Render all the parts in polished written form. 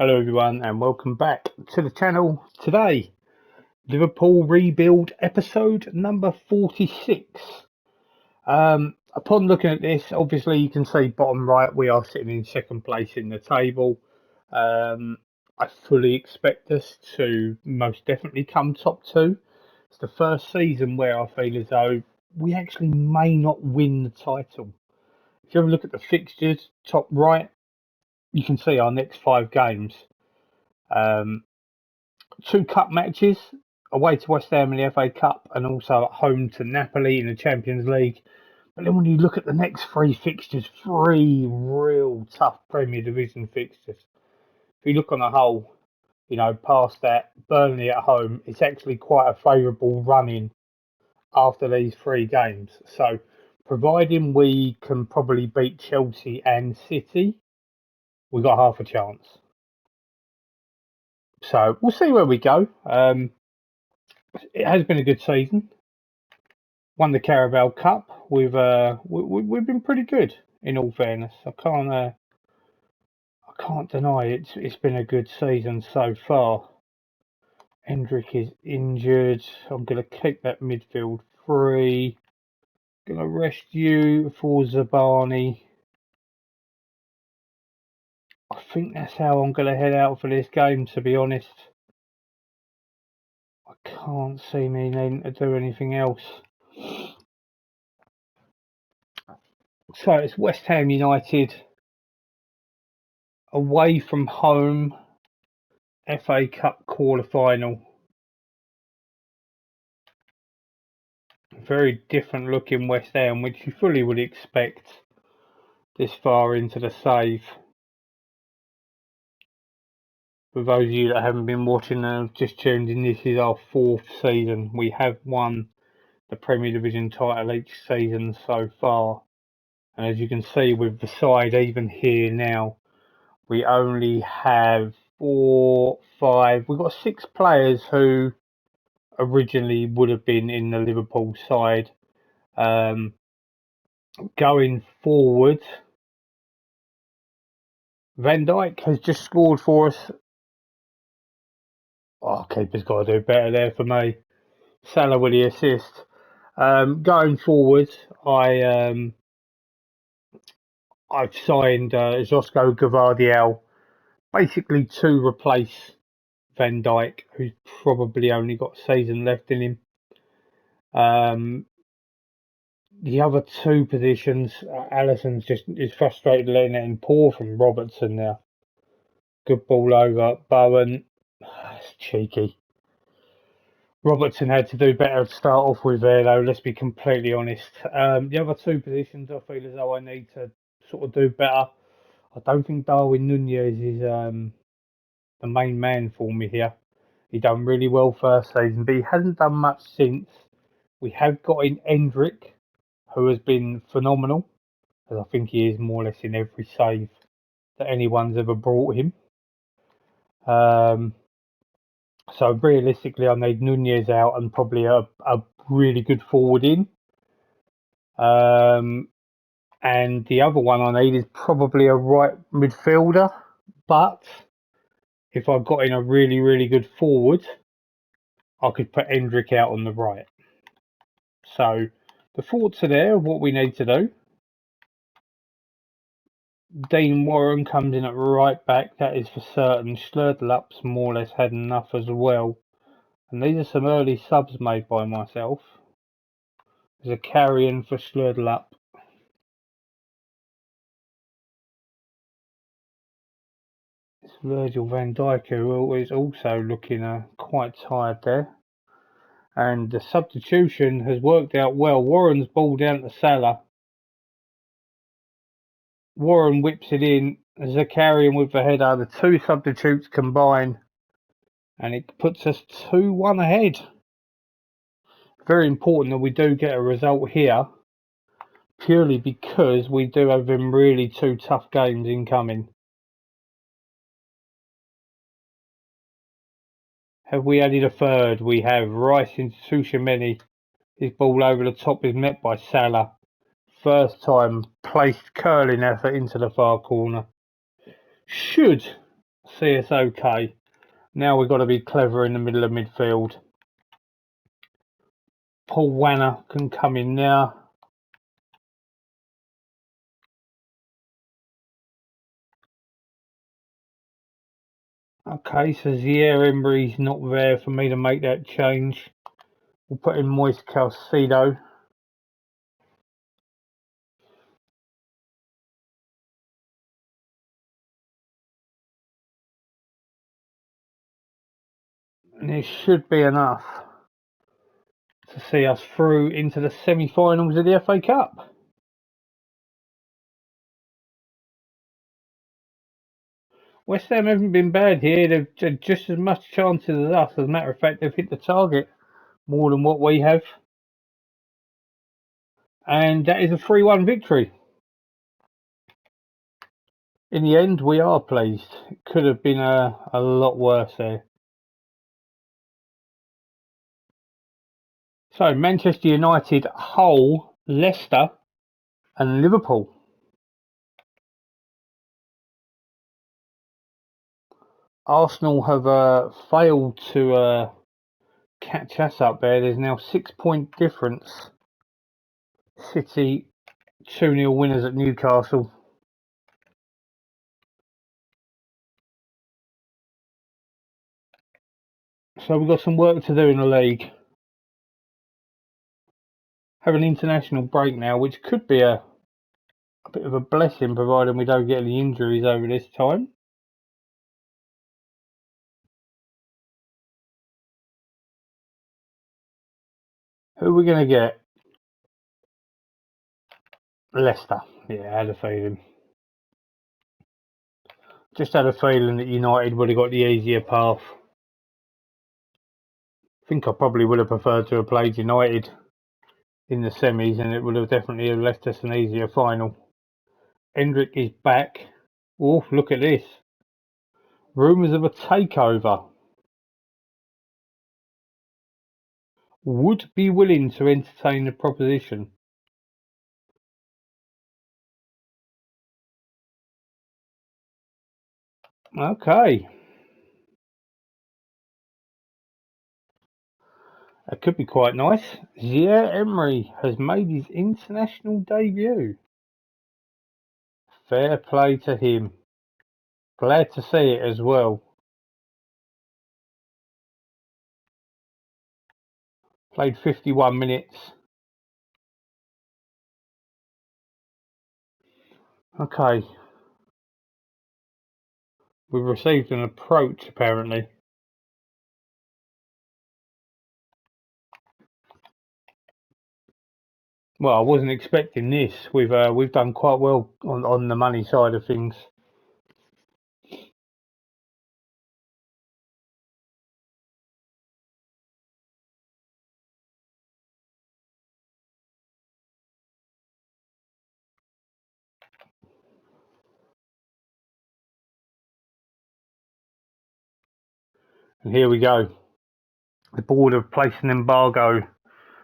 Hello everyone and welcome back to the channel. Today, Liverpool Rebuild episode number 46. Upon looking at this, obviously you can see bottom right we are sitting in second place in the table. I fully expect us to most definitely come top two. It's the first season where I feel as though we actually may not win the title. If you ever look at the fixtures, top right, you can see our next 5 games. Um, 2 cup matches away to West Ham in the FA Cup and also at home to Napoli in the Champions League. But then when you look at the next 3 fixtures, 3 real tough Premier Division fixtures. If you look on the whole, past that, Burnley at home, it's actually quite a favourable run-in after these 3 games. So, providing we can probably beat Chelsea and City, we've got half a chance. So, we'll see where we go. It has been a good season. Won the Carabao Cup. We've been pretty good, in all fairness. I can't deny it's been a good season so far. Hendrick is injured. I'm gonna keep that midfield free. Gonna rest you for Zabani. I think that's how I'm gonna head out for this game, to be honest. I can't see me needing to do anything else. So it's West Ham United away from home, FA Cup quarter-final. Very different looking West Ham, which you fully would expect this far into the save. For those of you that haven't been watching and have just tuned in, this is our 4th season. We have won the Premier Division title each season so far. And as you can see with the side even here now, we only have 4, 5, we've got 6 players who originally would have been in the Liverpool side. Going forward, Van Dijk has just scored for us. Oh, keeper's got to do better there for me. Salah with the assist. Going forward, I've signed Josko Gvardiol basically to replace Van Dijk, who's probably only got a season left in him. The other 2 positions, Alisson's just is frustrated letting it in poor from Robertson now. Good ball over Bowen. That's cheeky. Robertson had to do better to start off with there, though, let's be completely honest. The other 2 positions, I feel as though I need to sort of do better. I don't think Darwin Nunez is the main man for me here. He done really well first season, but he hasn't done much since. We have got in Hendrick, who has been phenomenal, as I think he is more or less in every save that anyone's ever brought him. So realistically, I need Nunez out and probably a really good forward in. And the other one I need is probably a right midfielder. But if I got in a really, really good forward, I could put Hendrick out on the right. So the thoughts are there of what we need to do. Dean Warren comes in at right back, that is for certain. Schlurdelup's more or less had enough as well. And these are some early subs made by myself. There's a carry-in for Schlurdelup. It's Virgil van Dijk, who is also looking quite tired there. And the substitution has worked out well. Warren's ball down to Salah. Warren whips it in. Zakarian with the header. The 2 substitutes combine. And it puts us 2-1 ahead. Very important that we do get a result here. Purely because we do have them really 2 tough games incoming. Have we added a third? We have. Rice into Tchouaméni. His ball over the top is met by Salah. First time placed curling effort into the far corner. Should see us okay. Now we've got to be clever in the middle of midfield. Paul Wanner can come in now. Okay, so Zier Embry's not there for me to make that change. We'll put in Moise Calcido. And it should be enough to see us through into the semi-finals of the FA Cup. West Ham haven't been bad here. They've had just as much chances as us. As a matter of fact, they've hit the target more than what we have. And that is a 3-1 victory. In the end, we are pleased. It could have been a lot worse there. So, Manchester United, Hull, Leicester and Liverpool. Arsenal have failed to catch us up there. There's now 6-point difference. City 2-0 winners at Newcastle. So we've got some work to do in the league. Have an international break now, which could be a bit of a blessing, providing we don't get any injuries over this time. Who are we going to get? Leicester. Yeah, I had a feeling. Just had a feeling that United would have got the easier path. I think I probably would have preferred to have played United in the semis, and it would have definitely left us an easier final. Hendrick is back. Oh, look at this. Rumours of a takeover. Would be willing to entertain the proposition. Okay. That could be quite nice. Zier Emery has made his international debut. Fair play to him. Glad to see it as well. Played 51 minutes. Okay. We've received an approach apparently. Well, I wasn't expecting this. We've done quite well on the money side of things. And here we go. The board have placed an embargo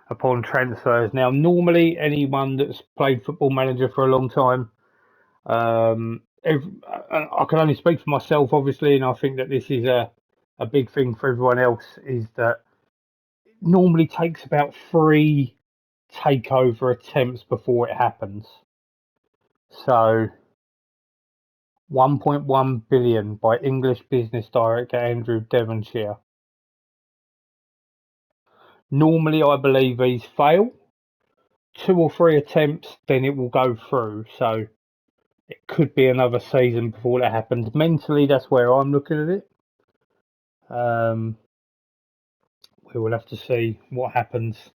upon transfers. Now, normally anyone that's played Football Manager for a long time, I can only speak for myself, obviously, and I think that this is a big thing for everyone else, is that it normally takes about 3 takeover attempts before it happens. So 1.1 billion by English business director Andrew Devonshire. Normally, I believe these fail. 2 or 3 attempts, then it will go through. So it could be another season before that happens. Mentally, that's where I'm looking at it. We will have to see what happens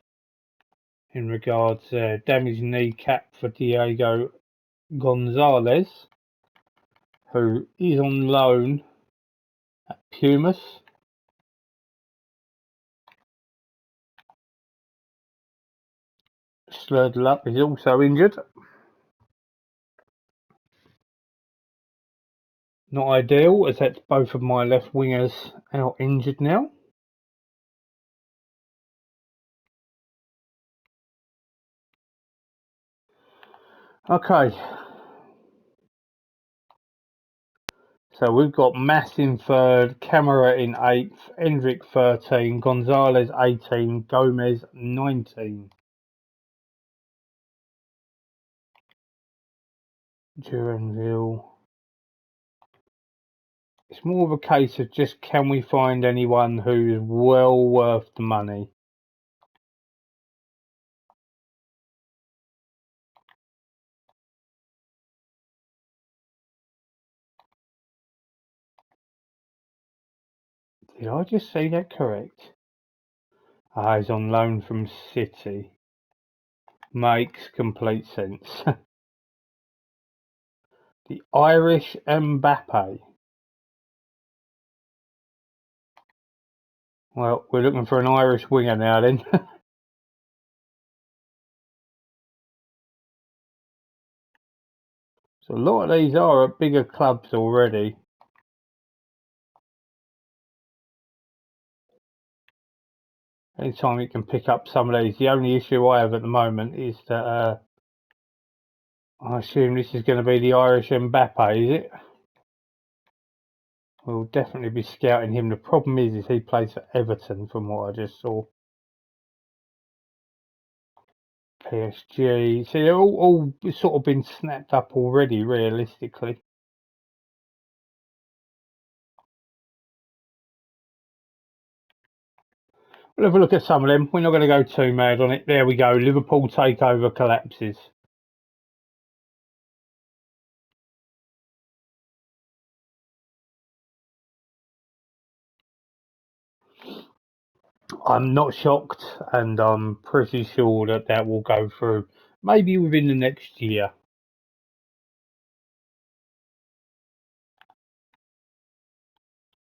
in regards damaged kneecap for Diego Gonzalez, who is on loan at Pumas. Slurred is also injured. Not ideal, as that's both of my left wingers out injured now. Okay. So we've got Mass in third, Camara in eighth, Endrick 13, Gonzalez 18, Gomez 19. Duranville. It's more of a case of just can we find anyone who's well worth the money? Did I just say that correct? Ah, he's on loan from City. Makes complete sense. The Irish Mbappe. Well, we're looking for an Irish winger now then. So a lot of these are at bigger clubs already. Anytime you can pick up some of these. The only issue I have at the moment is that I assume this is going to be the Irish Mbappe, is it? We'll definitely be scouting him. The problem is he plays for Everton from what I just saw. PSG. See, they're all sort of been snapped up already, realistically. We'll have a look at some of them. We're not going to go too mad on it. There we go. Liverpool takeover collapses. I'm not shocked, and I'm pretty sure that that will go through. Maybe within the next year.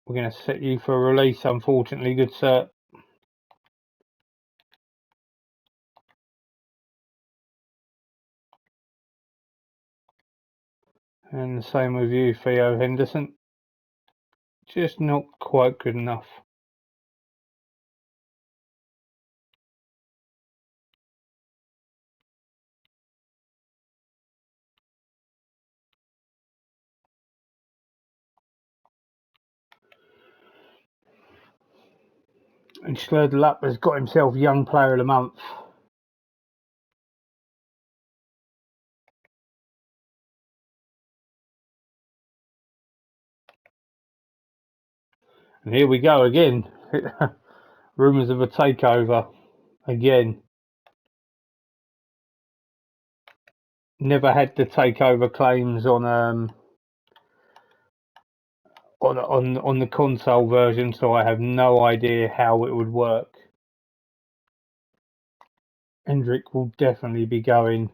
We're going to set you for release, unfortunately, good sir. And the same with you, Theo Henderson. Just not quite good enough. And Schledel up has got himself Young Player of the Month. And here we go again. Rumours of a takeover again. Never had the takeover claims on the console version, so I have no idea how it would work. Hendrick will definitely be going.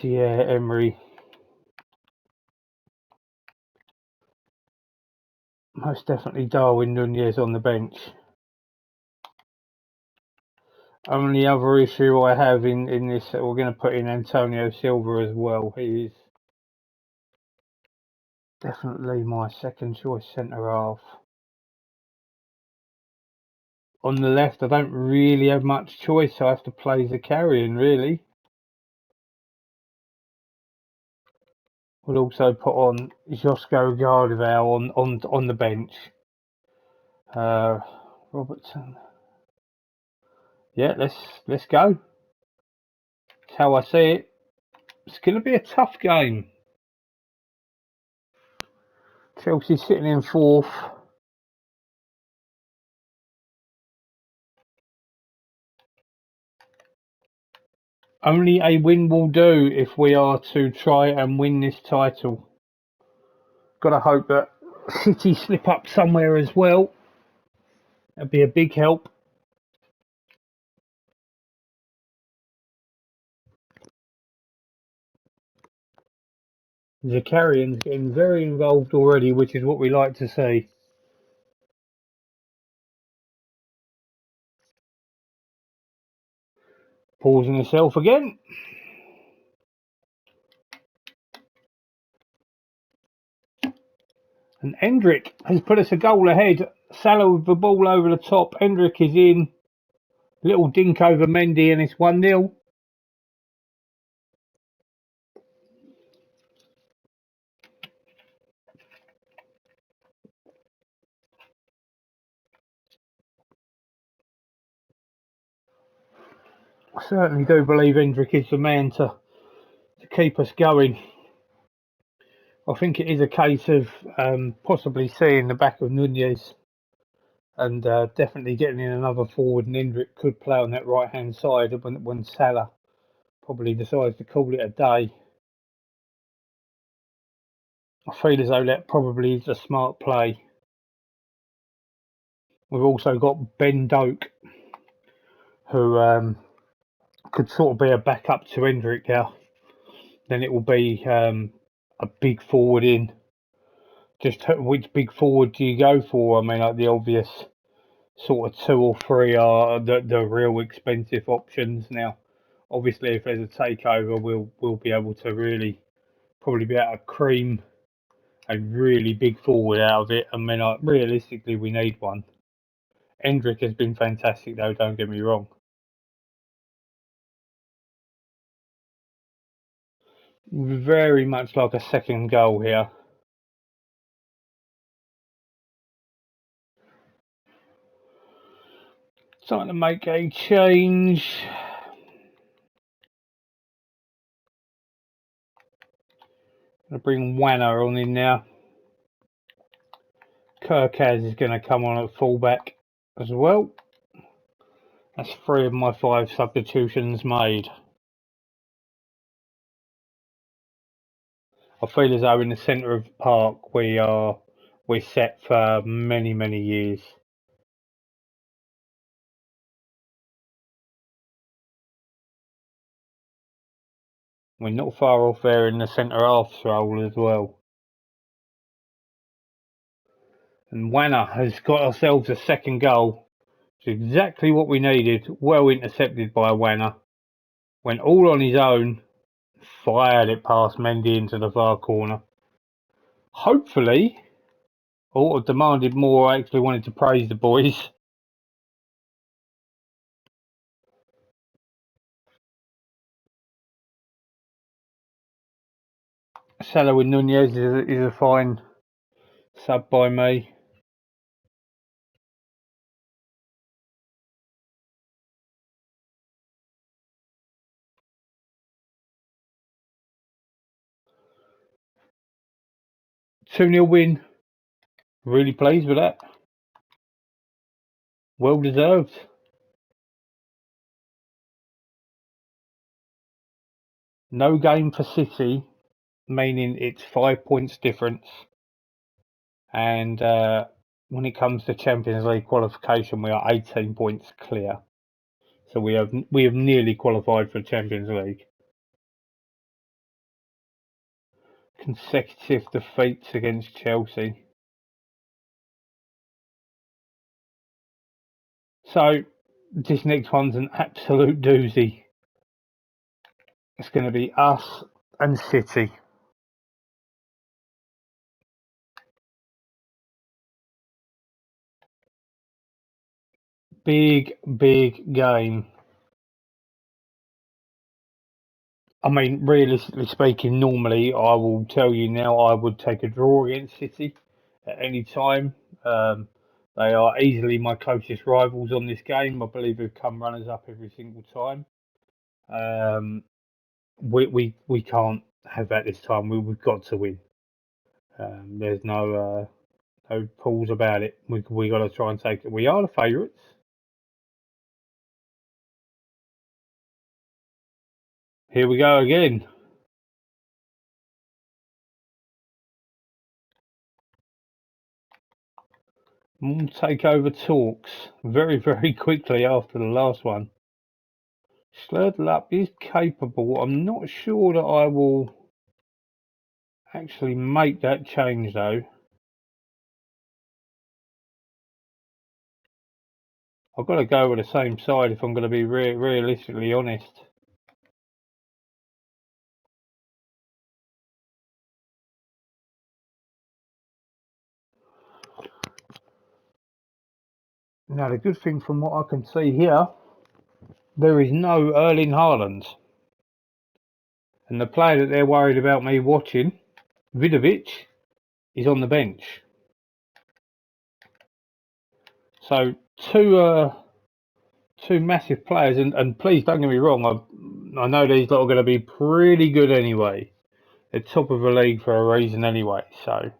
Yeah, Emery. Most definitely Darwin Nunez on the bench. Only other issue I have in this, we're going to put in Antonio Silva as well. He is definitely my second choice centre half. On the left, I don't really have much choice, so I have to play Zakarian, really. We'll also put on Josko Gardeval on the bench. Robertson. Yeah, let's go. That's how I see it. It's going to be a tough game. Chelsea sitting in fourth. Only a win will do if we are to try and win this title. Got to hope that City slip up somewhere as well. That'd be a big help. Zakarian's getting very involved already, which is what we like to see. Pausing herself again. And Endrick has put us a goal ahead. Salah with the ball over the top. Endrick is in. Little dink over Mendy and it's 1-0. I certainly do believe Hendrick is the man to keep us going. I think it is a case of possibly seeing the back of Nunez and definitely getting in another forward, and Hendrick could play on that right hand side when Salah probably decides to call it a day. I feel as though that probably is a smart play. We've also got Ben Doak, who could sort of be a backup to Hendrick here. Then it will be a big forward in. Just which big forward do you go for? I mean, like the obvious sort of 2 or 3 are the real expensive options. Now, obviously, if there's a takeover, we'll be able to probably be able to cream a really big forward out of it. I mean, like, realistically, we need one. Hendrick has been fantastic, though. Don't get me wrong. Very much like a second goal here. Starting to make a change. Gonna bring Wanner on in now. Kirkaz is going to come on at fullback as well. That's 3 of my 5 substitutions made. I feel as though in the centre of the park we're set for many years. We're not far off there in the centre half role as well. And Wanner has got ourselves a second goal. It's exactly what we needed. Well intercepted by Wanner. Went all on his own. Fired it past Mendy into the far corner. Hopefully, or demanded more. I actually wanted to praise the boys. Salah with Nunez is a fine sub by me. Two 0 win. Really pleased with that. Well deserved. No game for City, meaning it's 5 points difference. And when it comes to Champions League qualification, we are 18 points clear. So we have nearly qualified for Champions League. Consecutive defeats against Chelsea. So this next one's an absolute doozy. It's going to be us and City. Big game. I mean, realistically speaking, normally I will tell you now I would take a draw against City at any time. They are easily my closest rivals on this game. I believe we've come runners up every single time. We can't have that this time. We've got to win. There's no pause about it. We got to try and take it. We are the favourites. Here we go again. Takeover talks very quickly after the last one. Slurtle is capable. I'm not sure that I will actually make that change though. I've got to go with the same side if I'm going to be realistically honest. Now the good thing from what I can see here, there is no Erling Haaland. And the player that they're worried about me watching, Vidovic, is on the bench. So two two massive players, and please don't get me wrong, I know these lot are going to be pretty good anyway. They're top of the league for a reason anyway, so.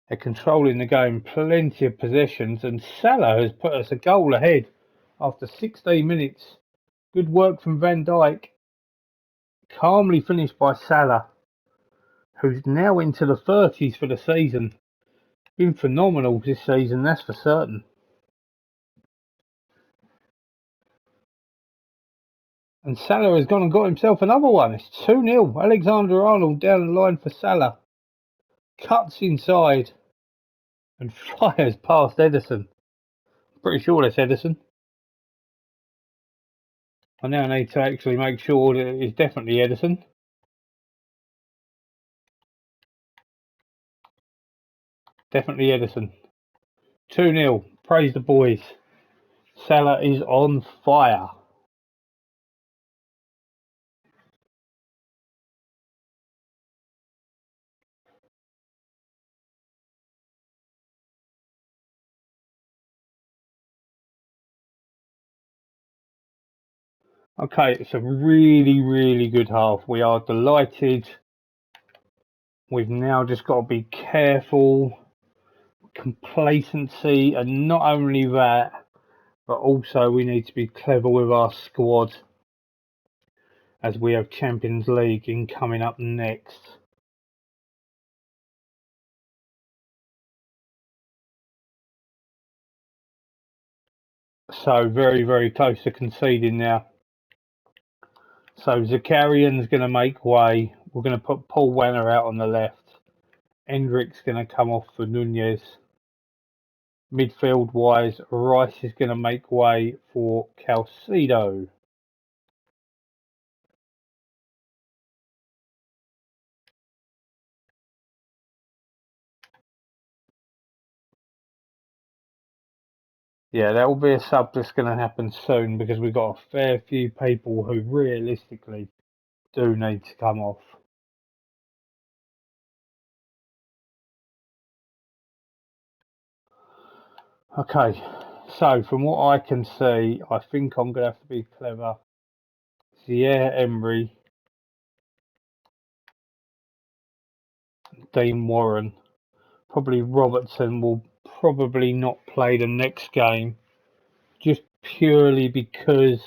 They're controlling the game, plenty of possessions, and Salah has put us a goal ahead after 16 minutes. Good work from Van Dijk, calmly finished by Salah, who's now into the 30s for the season. Been phenomenal this season, that's for certain. And Salah has gone and got himself another one. It's 2-0. Alexander-Arnold down the line for Salah. Cuts inside and fires past Ederson. Pretty sure that's Ederson. I now need to actually make sure that it's definitely Ederson. Definitely Ederson. 2-0. Praise the boys. Salah is on fire. Okay, it's a really, really good half. We are delighted. We've now just got to be careful. Complacency, and not only that, but also we need to be clever with our squad as we have Champions League in coming up next. So very, very close to conceding now. So Zakarian's going to make way. We're going to put Paul Wanner out on the left. Hendrick's going to come off for Nunez. Midfield wise, Rice is going to make way for Calcido. Yeah, that will be a sub that's going to happen soon because we've got a fair few people who realistically do need to come off. Okay, so from what I can see, I think I'm going to have to be clever. Thierry Emery, Dean Warren, probably Robertson will probably not play the next game just purely because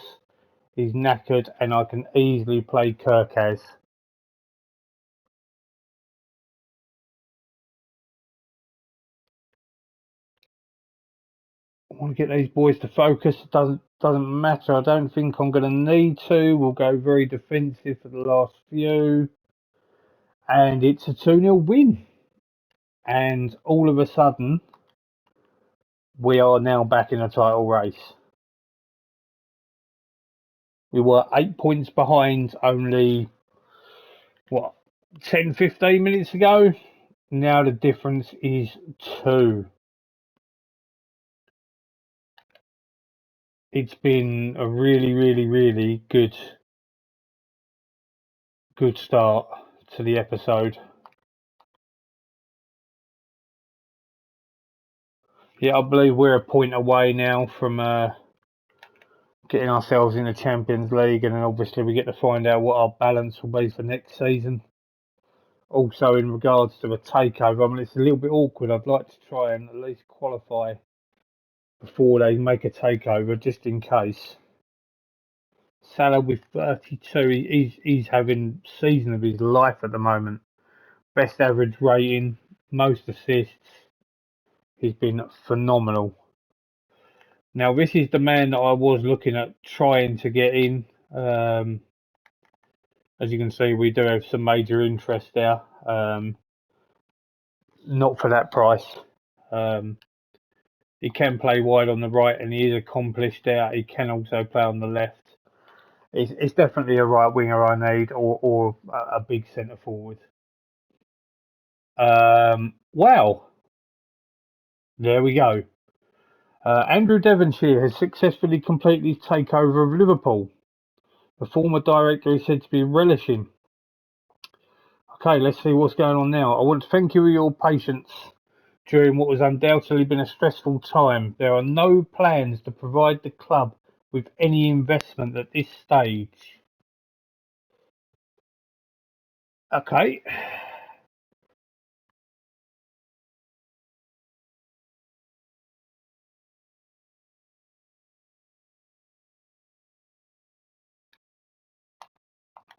he's knackered and I can easily play Kirkaz. I want to get these boys to focus. It doesn't matter. I don't think I'm going to need to. We'll go very defensive for the last few. And it's a 2-0 win. And all of a sudden, we are now back in a title race. We were 8 points behind only, 10, 15 minutes ago? Now the difference is 2. It's been a really, really, really good start to the episode. Yeah, I believe we're a point away now from getting ourselves in the Champions League, and then obviously we get to find out what our balance will be for next season. Also, in regards to a takeover, I mean, it's a little bit awkward. I'd like to try and at least qualify before they make a takeover, just in case. Salah with 32, he's having season of his life at the moment. Best average rating, most assists. He's been phenomenal. Now, this is the man that I was looking at trying to get in. As you can see, we do have some major interest there. Not for that price. He can play wide on the right, and he is accomplished there. He can also play on the left. It's definitely a right winger I need, or a big centre forward. Wow. There we go. Andrew Devonshire has successfully completed his takeover of Liverpool. The former director is said to be relishing. Okay, let's see what's going on now. I want to thank you for your patience during what has undoubtedly been a stressful time. There are no plans to provide the club with any investment at this stage. Okay.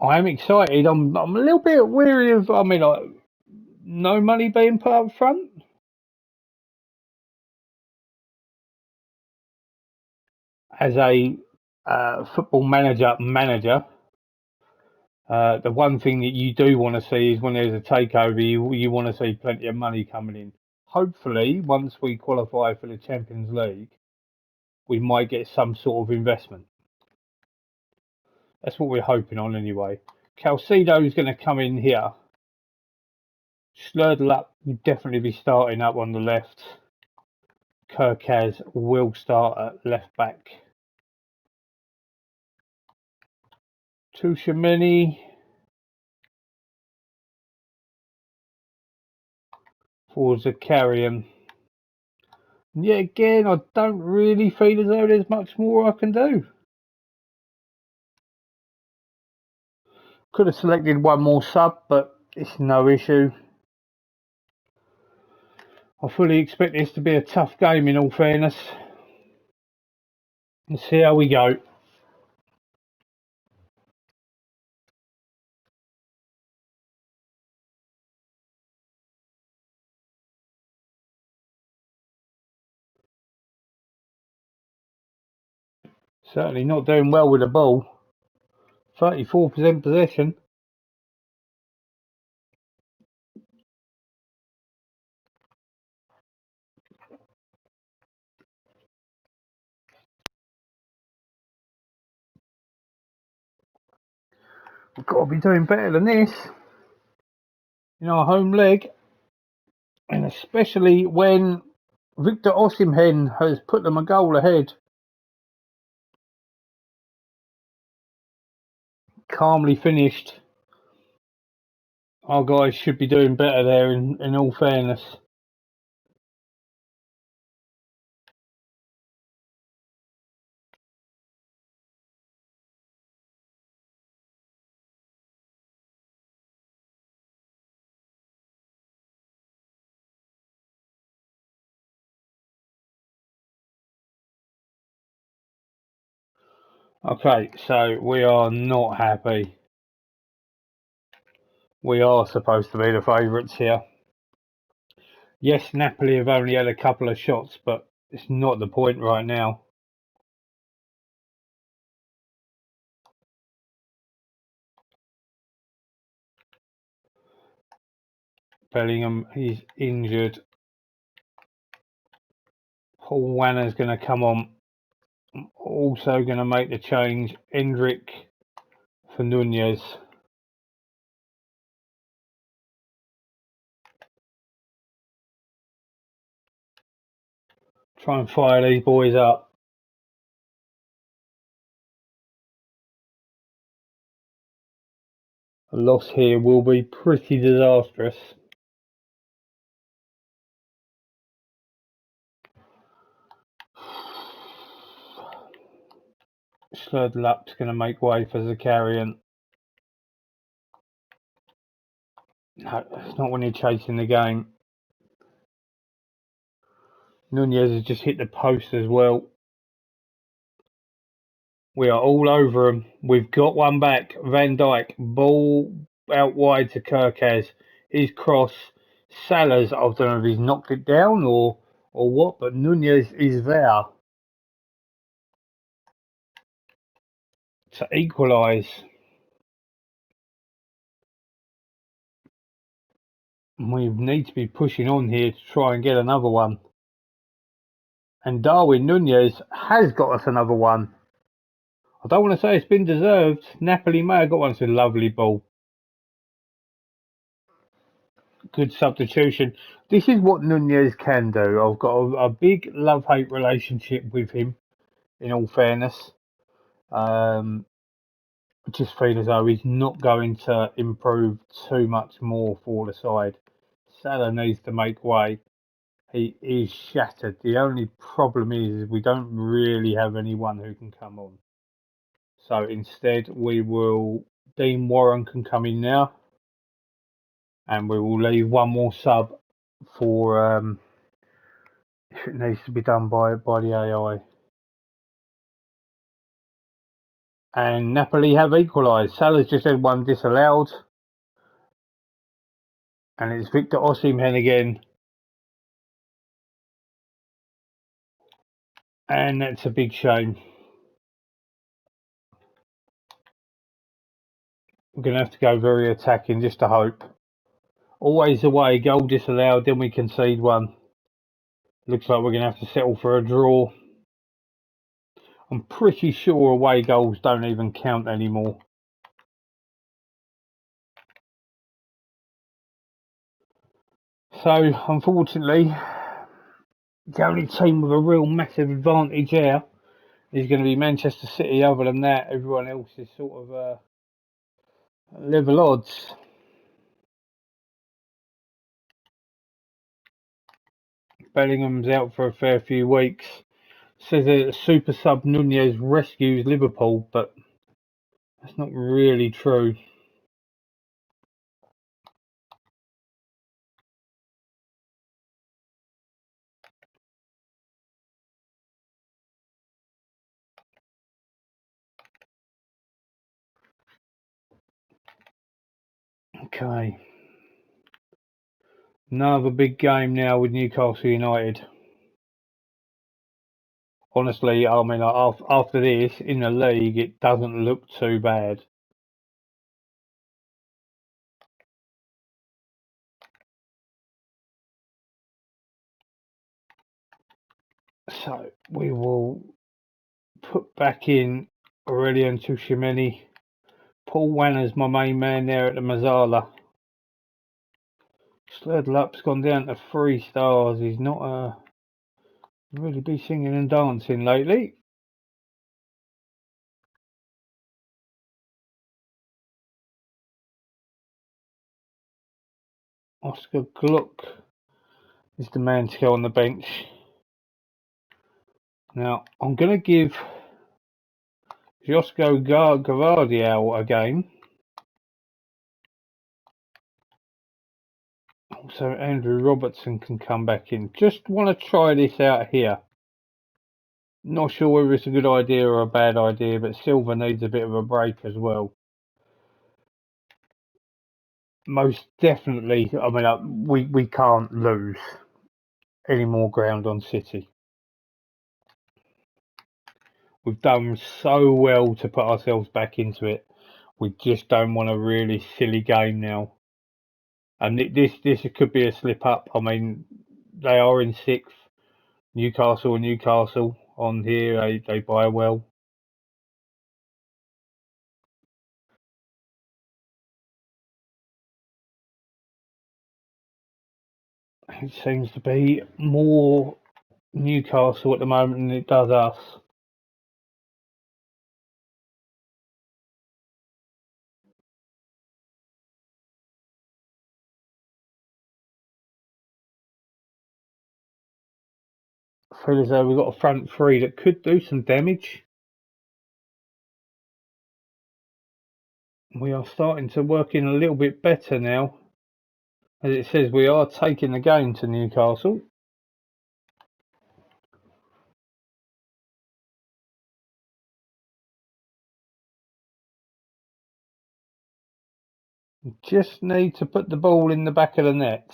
I am excited. I'm a little bit weary of, like, no money being put up front. As a football manager, the one thing that you do want to see is when there's a takeover, you want to see plenty of money coming in. Hopefully, once we qualify for the Champions League, we might get some sort of investment. That's what we're hoping on anyway. Calcido's going to come in here. Slurred will definitely be starting up on the left. Kirkaz will start at left back. Tushameni for Zakarian. Yeah, again, I don't really feel as though there's much more I can do. Could have selected one more sub, but it's no issue. I fully expect this to be a tough game in all fairness. Let's see how we go. Certainly not doing well with the ball. 34% possession. We've got to be doing better than this in our home leg. And especially when Victor Osimhen has put them a goal ahead. Calmly finished. Our guys should be doing better there in all fairness. Okay, so we are not happy. We are supposed to be the favourites here. Yes, Napoli have only had a couple of shots, but it's not the point right now. Bellingham, he's injured. Paul Wanner's going to come on. Also going to make the change. Endrick for Nunez. Try and fire these boys up. A loss here will be pretty disastrous. Slurd-Lap's going to make way for Zakarian. No, it's not when you're chasing the game. Nunez has just hit the post as well. We are all over them. We've got one back. Van Dijk. Ball out wide to Kirkaz. His cross. Salah's, I don't know if he's knocked it down or what, but Nunez is there to equalise. We need to be pushing on here to try and get another one. And Darwin Nunez has got us another one. I don't want to say it's been deserved. Napoli may have got one. It's a lovely ball. Good substitution. This is what Nunez can do. I've got a big love-hate relationship with him, in all fairness. I just feel as though he's not going to improve too much more for the side. Salah needs to make way. He is shattered. The only problem is we don't really have anyone who can come on. So instead, we will. Dean Warren can come in now, and we will leave one more sub for if it needs to be done by the AI. And Napoli have equalised. Salah's just had one disallowed, and it's Victor Osimhen again, and that's a big shame. We're going to have to go very attacking just to hope. Always away, goal disallowed, then we concede one. Looks like we're going to have to settle for a draw. I'm pretty sure away goals don't even count anymore. So, unfortunately, the only team with a real massive advantage here is going to be Manchester City. Other than that, everyone else is sort of level odds. Bellingham's out for a fair few weeks. Says that super sub Nunez rescues Liverpool, but that's not really true. Okay. Another big game now with Newcastle United. Honestly, I mean, after this, in the league, it doesn't look too bad. So, we will put back in Aurelian Tchouameni. Paul Wanner's my main man there at the Mazzala. Slurlup's gone down to 3 stars. He's not really be singing and dancing lately. Oscar Gluck is the man to go on the bench. Now, I'm going to give Josko Gvardiol a game. Also, Andrew Robertson can come back in. Just want to try this out here. Not sure whether it's a good idea or a bad idea, but Silva needs a bit of a break as well. Most definitely, I mean, we can't lose any more ground on City. We've done so well to put ourselves back into it. We just don't want a really silly game now. And this could be a slip up. I mean, they are in 6th. Newcastle on here. They buy well. It seems to be more Newcastle at the moment than it does us. I feel as though we've got a front three that could do some damage. We are starting to work in a little bit better now. As it says, we are taking the game to Newcastle. We just need to put the ball in the back of the net.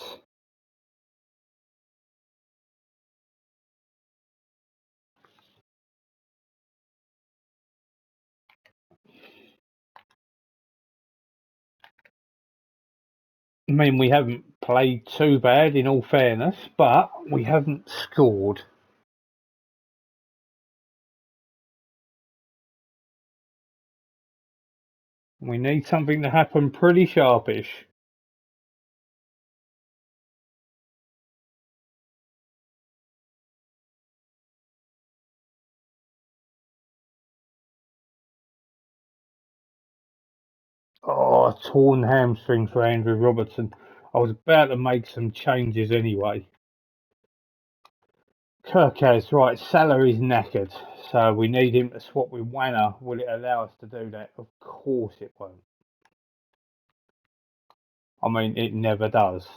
I mean, we haven't played too bad in all fairness, but we haven't scored. We need something to happen pretty sharpish. Oh, torn hamstring for Andrew Robertson. I was about to make some changes anyway. Kirkaz, right, Salah's knackered, so we need him to swap with Wanner. Will it allow us to do that? Of course it won't. I mean, it never does.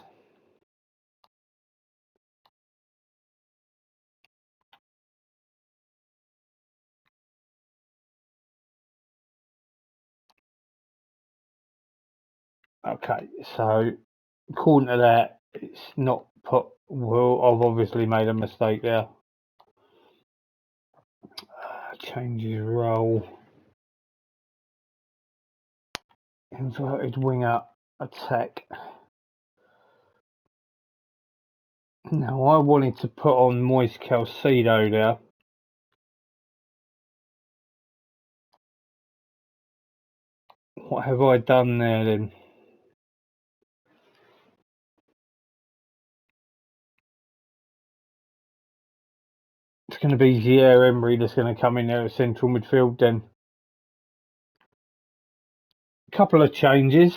Okay, so according to that, it's not put. Well, I've obviously made a mistake there. Change his role. Inverted winger attack. Now I wanted to put on Moise Calcido there. What have I done there then? It's going to be Pierre Emery that's going to come in there at central midfield then. A couple of changes.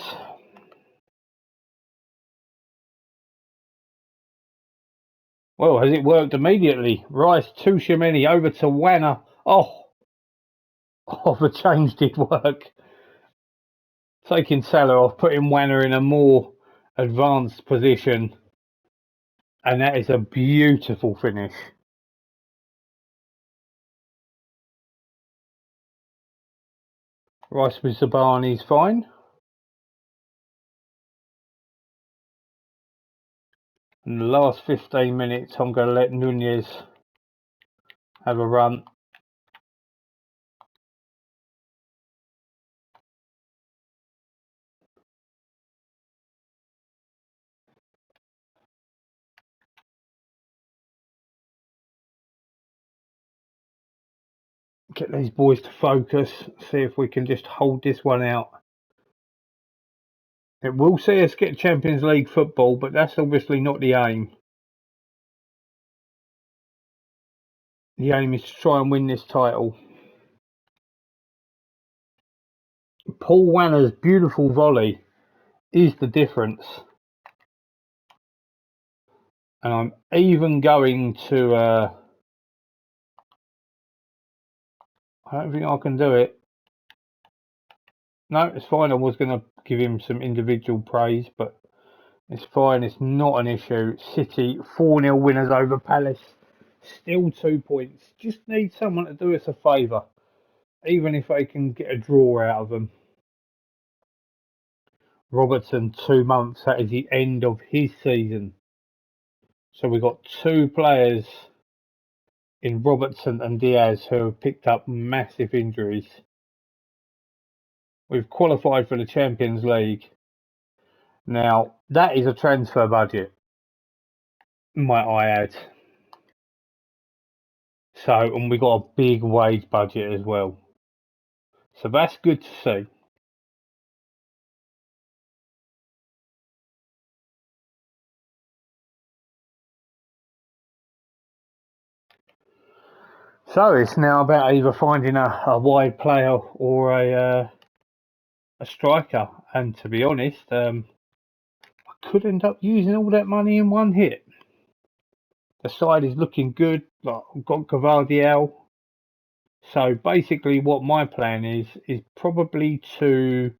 Well, has it worked immediately? Rice to Tchouaméni over to Wanner. Oh, the change did work. Taking Salah off, putting Wanner in a more advanced position. And that is a beautiful finish. Rice with Zabani's fine. In the last 15 minutes, I'm going to let Nunez have a run. Get these boys to focus. See if we can just hold this one out. It will see us get Champions League football, but that's obviously not the aim. The aim is to try and win this title. Paul Wanner's beautiful volley is the difference. And I'm even going to... I don't think I can do it. No, it's fine. I was going to give him some individual praise, but it's fine. It's not an issue. City 4-0 winners over Palace. Still 2 points. Just need someone to do us a favour. Even if they can get a draw out of them. Robertson, 2 months. That is the end of his season. So we've got two players in Robertson and Diaz who have picked up massive injuries. We've qualified for the Champions League. Now, that is a transfer budget, might I add. So, and we got a big wage budget as well. So that's good to see. So it's now about either finding a wide player or a striker. And to be honest, I could end up using all that money in one hit. The side is looking good. Like, I've got Gavardiel. So basically what my plan is probably to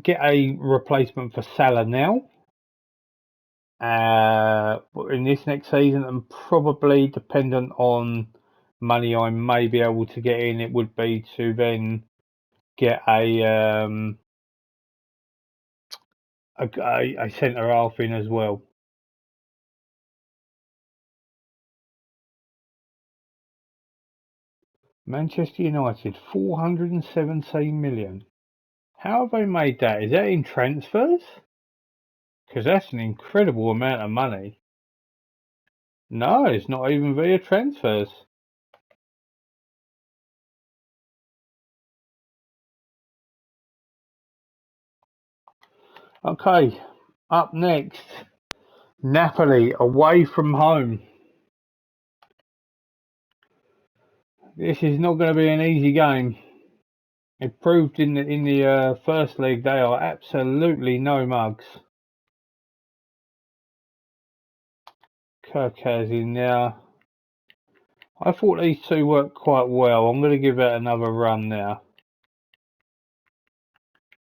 get a replacement for Salah now in this next season, and probably dependent on money I may be able to get in, it would be to then get a centre half in as well. Manchester United, 417 million. How have they made that? Is that in transfers? Because that's an incredible amount of money. No, it's not even via transfers. Okay, up next, Napoli away from home. This is not going to be an easy game. It proved in the first leg they are absolutely no mugs. Kirk has in now. I thought these two worked quite well. I'm going to give it another run now.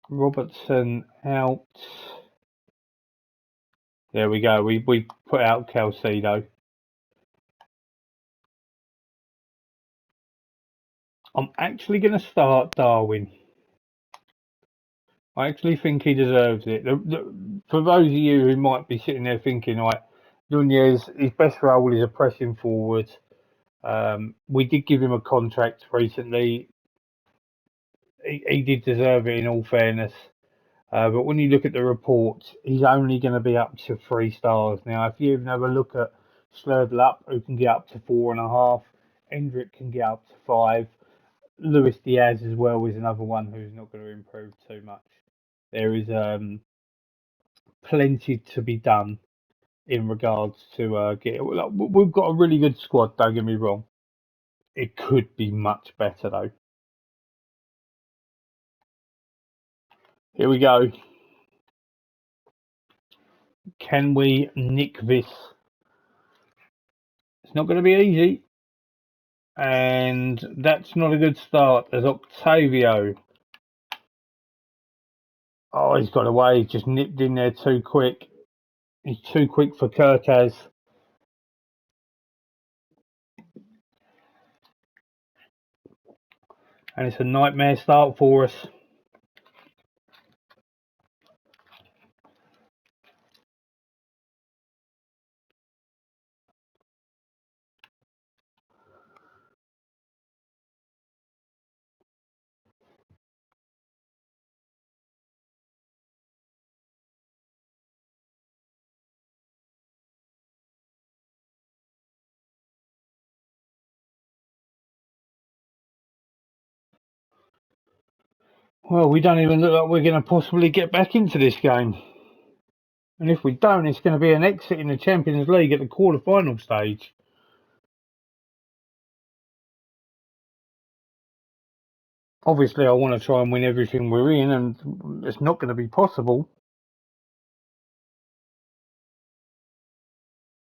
Robertson out. There we go. We put out Calcido. I'm actually going to start Darwin. I actually think he deserves it. For those of you who might be sitting there thinking, like, Nunez, his best role is a pressing forward. We did give him a contract recently. He did deserve it in all fairness. But when you look at the reports, he's only going to be up to 3 stars. Now, if you even have a look at Slurdup, who can get up to 4.5, Hendrick can get up to 5. Luis Diaz as well is another one who's not going to improve too much. There is plenty to be done in regards to we've got a really good squad, don't get me wrong. It could be much better though. Here we go. Can we nick this? It's not going to be easy. And that's not a good start as Octavio. Oh, he's got away. He's just nipped in there too quick. He's too quick for Kirkaz. And it's a nightmare start for us. Well, we don't even look like we're going to possibly get back into this game. And if we don't, it's going to be an exit in the Champions League at the quarter-final stage. Obviously, I want to try and win everything we're in, and it's not going to be possible.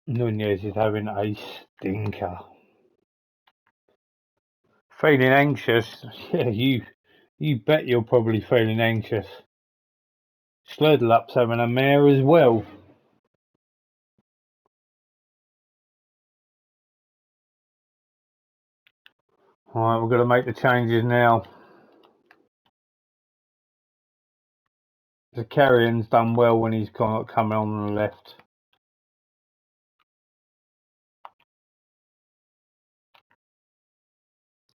Nunez is having a stinker. Feeling anxious? Yeah, you bet you're probably feeling anxious. Slurdelup's having a mare as well. Alright, we're going to make the changes now. Zakarian's done well when he's coming on the left.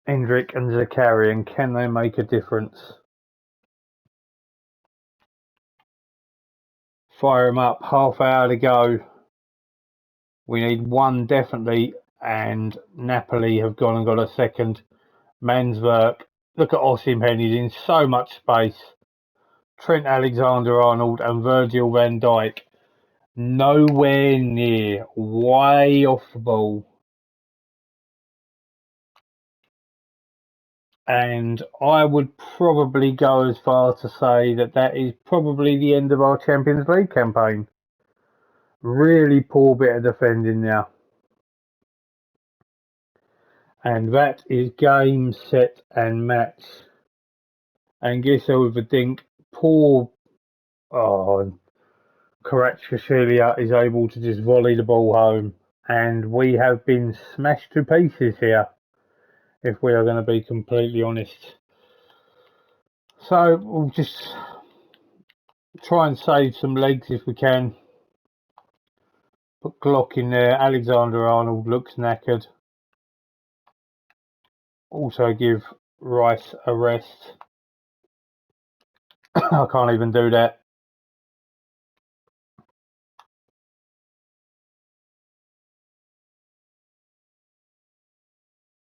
Hendrick and Zakarian, can they make a difference? Fire him up, half hour to go. We need one definitely, and Napoli have gone and got a second. Manswerk. Look at Osimhen, he's in so much space. Trent Alexander-Arnold and Virgil van Dijk. Nowhere near. Way off the ball. And I would probably go as far to say that that is probably the end of our Champions League campaign. Really poor bit of defending now. And that is game, set and match. And guess who with a dink? Poor Kvaratskhelia is able to just volley the ball home. And we have been smashed to pieces here, if we are going to be completely honest. So we'll just try and save some legs if we can. Put Glock in there. Alexander-Arnold looks knackered. Also give Rice a rest. I can't even do that.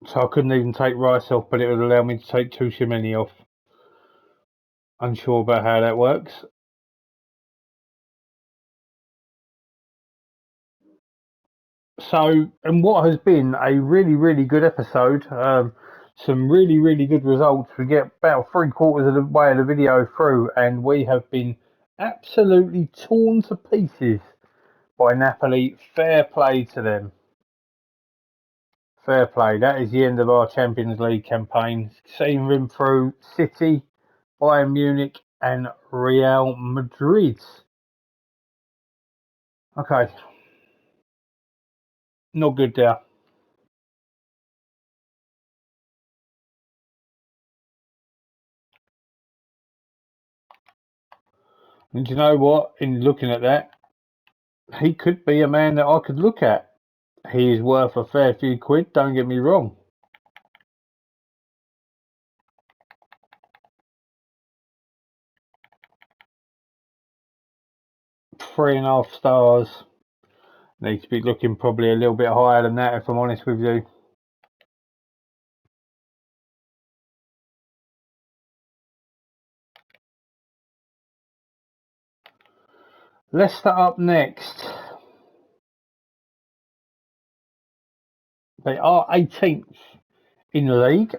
So I couldn't even take Rice off, but it would allow me to take Tushimeni off. Unsure about how that works. So, and what has been a really, really good episode. some really good results. We get about 3/4 of the way of the video through, and we have been absolutely torn to pieces by Napoli. Fair play to them. Fair play. That is the end of our Champions League campaign. Seeing them through City, Bayern Munich, and Real Madrid. Okay. Not good there. And you know what? In looking at that, he could be a man that I could look at. He is worth a fair few quid, don't get me wrong. 3.5 stars. Need to be looking probably a little bit higher than that, if I'm honest with you. Leicester up next. They are 18th in the league.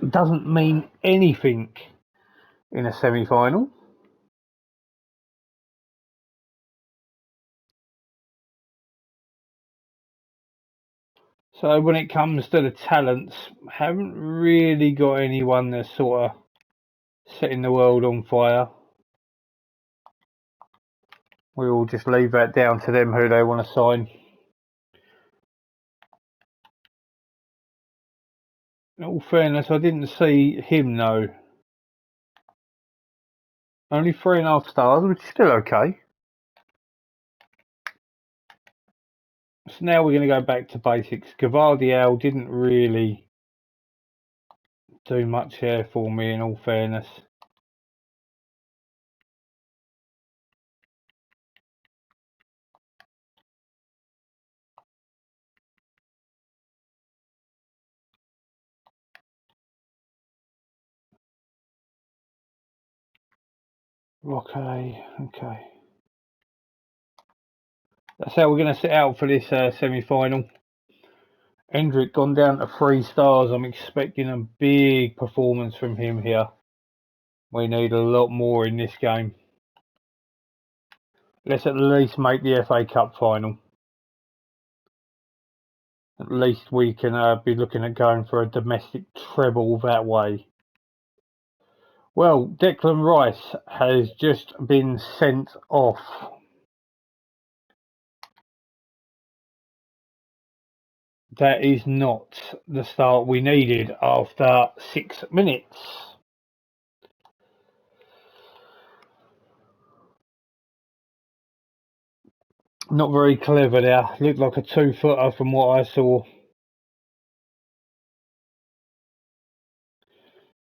Doesn't mean anything in a semi-final. So when it comes to the talents, haven't really got anyone that's sort of setting the world on fire. We'll just leave that down to them who they want to sign. In all fairness, I didn't see him though. Only 3.5 stars, which is still okay. So now we're going to go back to basics. Gavardiel didn't really do much here for me, in all fairness. Okay. That's how we're going to sit out for this semi-final. Hendrick gone down to 3 stars. I'm expecting a big performance from him here. We need a lot more in this game. Let's at least make the FA Cup final. At least we can be looking at going for a domestic treble that way. Well, Declan Rice has just been sent off. That is not the start we needed after 6 minutes. Not very clever there. Looked like a 2-footer from what I saw.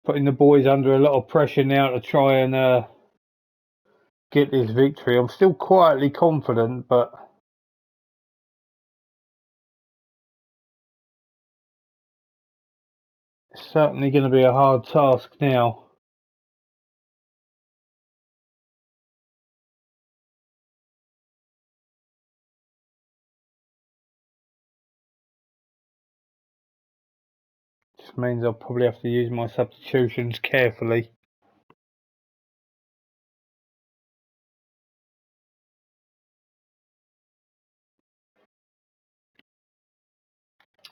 Putting the boys under a lot of pressure now to try and get this victory. I'm still quietly confident, but it's certainly going to be a hard task now. Just means I'll probably have to use my substitutions carefully.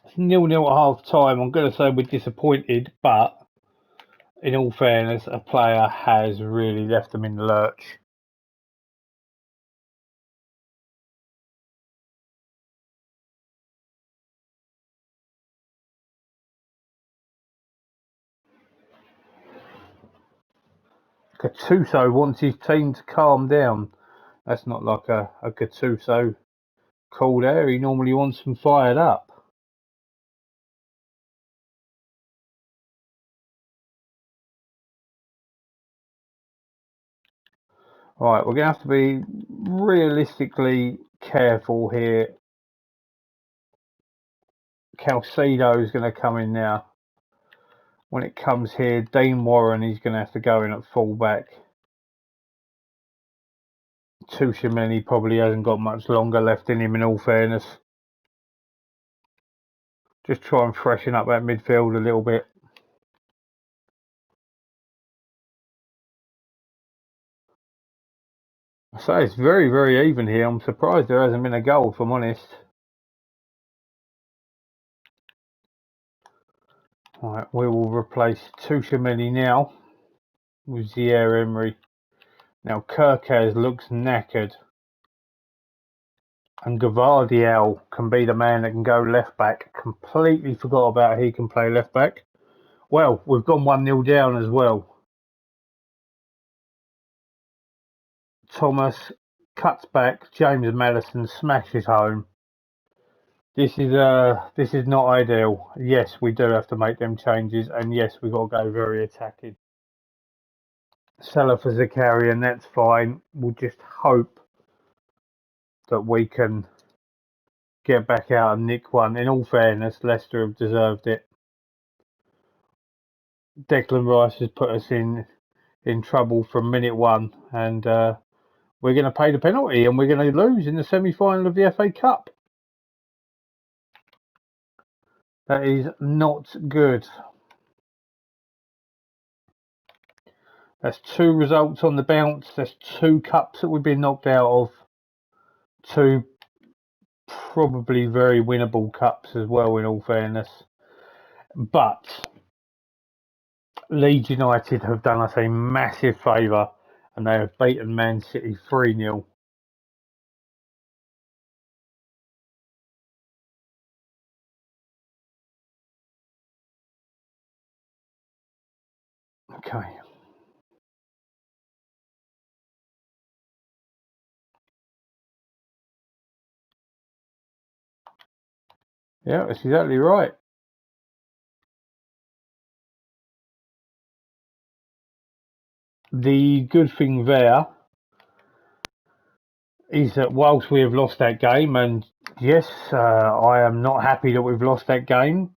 It's 0-0 at half time. I'm going to say we're disappointed, but in all fairness, a player has really left them in the lurch. Gattuso wants his team to calm down. That's not like a Gattuso call there. He normally wants them fired up. Right, we're going to have to be realistically careful here. Calcido is going to come in now. When it comes here, Dean Warren is going to have to go in at fullback. Tuchemeni probably hasn't got much longer left in him, in all fairness. Just try and freshen up that midfield a little bit. So it's very, very even here. I'm surprised there hasn't been a goal, if I'm honest. Right, we will replace Tuchemeli now with Thierry Emery. Now Kirkaz looks knackered, and Gavardiel can be the man that can go left back. Completely forgot about he can play left back. Well, we've gone 1-0 down as well. Thomas cuts back. James Madison smashes home. This is not ideal. Yes, we do have to make them changes, and yes, we've got to go very attacking. Salah for Zakaria, and that's fine. We'll just hope that we can get back out and nick one. In all fairness, Leicester have deserved it. Declan Rice has put us in trouble from minute one, and we're going to pay the penalty, and we're going to lose in the semi-final of the FA Cup. That is not good. That's 2 results on the bounce. That's 2 cups that we've been knocked out of. 2 probably very winnable cups as well, in all fairness. But Leeds United have done us a massive favour, and they have beaten Man City 3-0. Okay. Yeah, that's exactly right. The good thing there is that whilst we have lost that game, and yes, I am not happy that we've lost that game,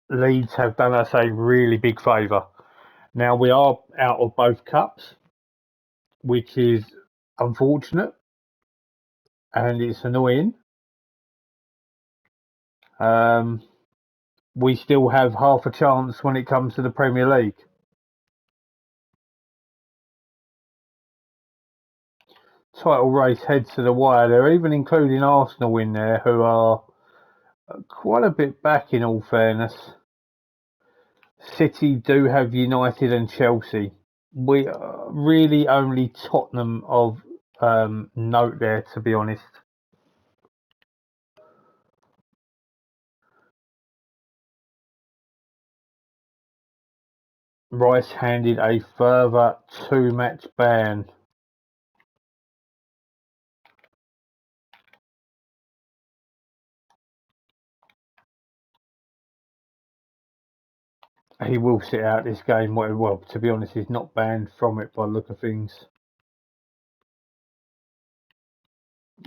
Leeds have done us a really big favour. Now we are out of both cups, which is unfortunate and it's annoying. We still have half a chance when it comes to the Premier League. Title race heads to the wire. They're even including Arsenal in there, who are quite a bit back in all fairness. City do have United and Chelsea. We are really only Tottenham of note there, to be honest. Rice handed a further 2-match ban. He will sit out this game. Well, to be honest, he's not banned from it by the look of things.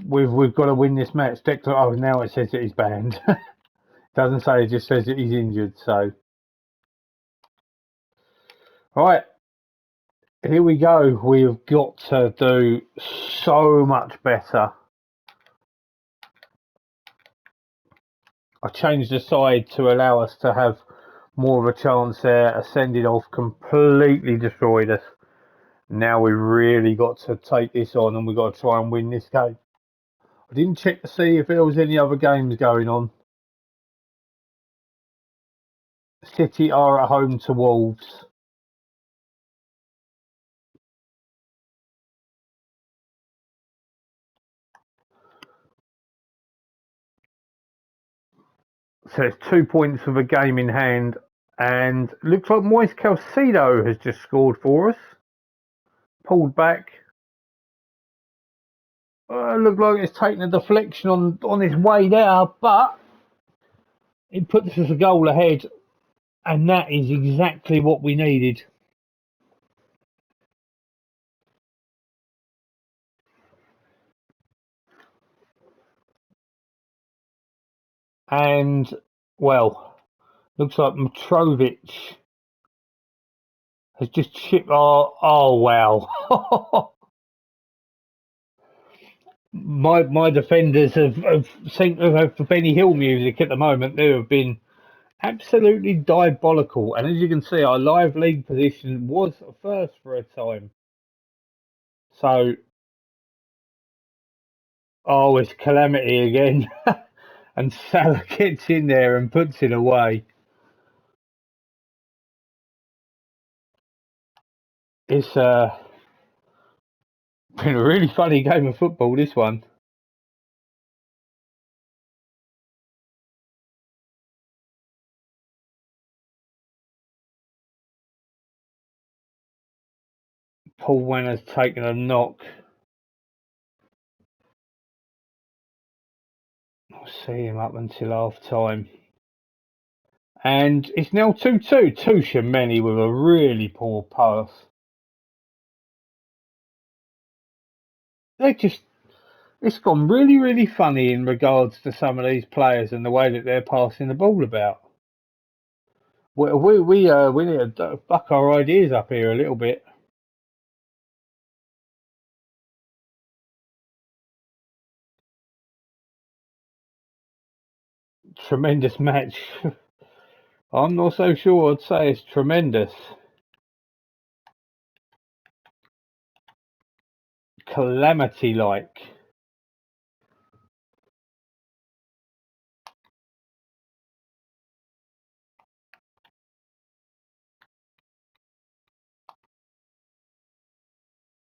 We've got to win this match. Declan, oh, now it says that he's banned. Doesn't say, it just says that he's injured. So, right, here we go. We've got to do so much better. I changed the side to allow us to have more of a chance there. Ascended off, completely destroyed us. Now we've really got to take this on, and we've got to try and win this game. I didn't check to see if there was any other games going on. City are at home to Wolves. So it's 2 points with a game in hand, and looks like Moise Caicedo has just scored for us. Pulled back. Looked like it's taken a deflection on his way there, but it puts us a goal ahead, and that is exactly what we needed. And, well, looks like Mitrovic has just chipped. Oh wow. My defenders have seemed to have for Benny Hill music at the moment. They have been absolutely diabolical. And as you can see, our live league position was first for a time. So Oh, it's calamity again. And Salah gets in there and puts it away. It's been a really funny game of football, this one. Paul Wenner's taken a knock. I'll see him up until half time. And it's now 2-2. Tuchemeni with a really poor pass. They just, it's gone really, really funny in regards to some of these players and the way that they're passing the ball about. We need to buck our ideas up here a little bit. Tremendous match. I'm not so sure I'd say it's tremendous. Calamity like.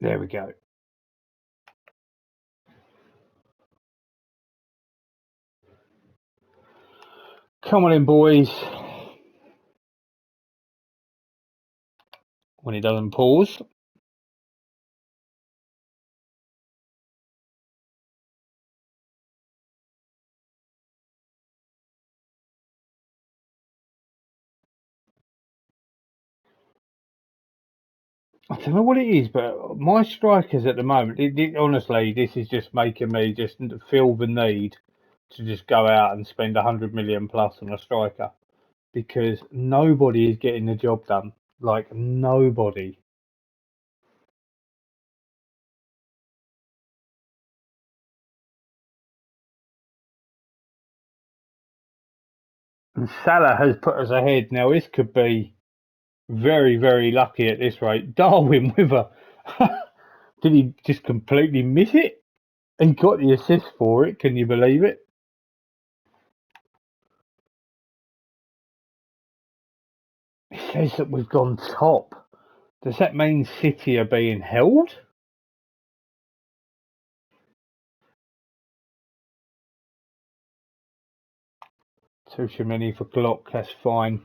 There we go. Come on in, boys. When he doesn't pause. I don't know what it is, but my strikers at the moment, honestly, this is just making me just feel the need to just go out and spend 100 million plus on a striker because nobody is getting the job done. Like, nobody. And Salah has put us ahead. Now, this could be very, very lucky at this rate. Darwin with a. Did he just completely miss it? He got the assist for it. Can you believe it? It says that we've gone top. Does that mean City are being held? Too many for Glock. That's fine.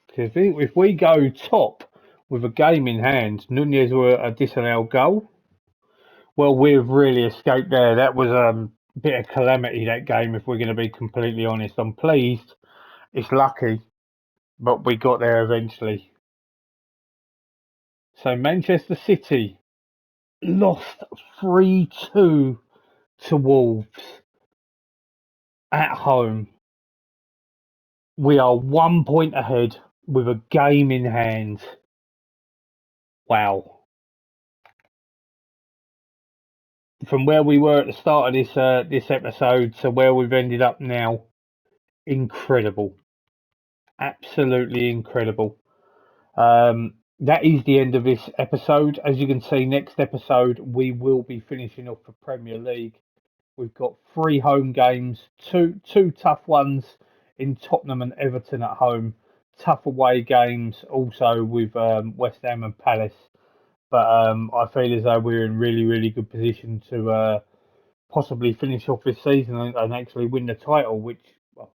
Because if we go top with a game in hand, Nunez were a disallowed goal. Well, we've really escaped there. That was a bit of calamity, that game, if we're going to be completely honest. I'm pleased. It's lucky, but we got there eventually. So Manchester City lost 3-2 to Wolves at home. We are 1 point ahead with a game in hand. Wow. From where we were at the start of this episode to where we've ended up now, incredible. Absolutely incredible. That is the end of this episode. As you can see, next episode we will be finishing off the Premier League. We've got 3 home games, two tough ones in Tottenham and Everton at home, tough away games also with West Ham and Palace. But I feel as though we're in really, really good position to possibly finish off this season and actually win the title, which well,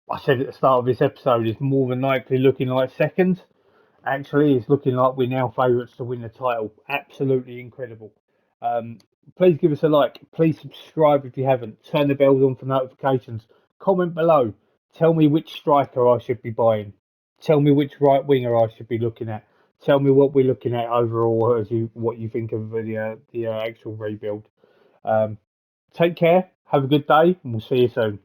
I said at the start of this episode is more than likely looking like second. Actually, it's looking like we're now favourites to win the title. Absolutely incredible. Um, please give us a like. Please subscribe if you haven't. Turn the bells on for notifications. Comment below. Tell me which striker I should be buying. Tell me which right winger I should be looking at. Tell me what we're looking at overall, what you think of the actual rebuild. Um, take care. Have a good day, and we'll see you soon.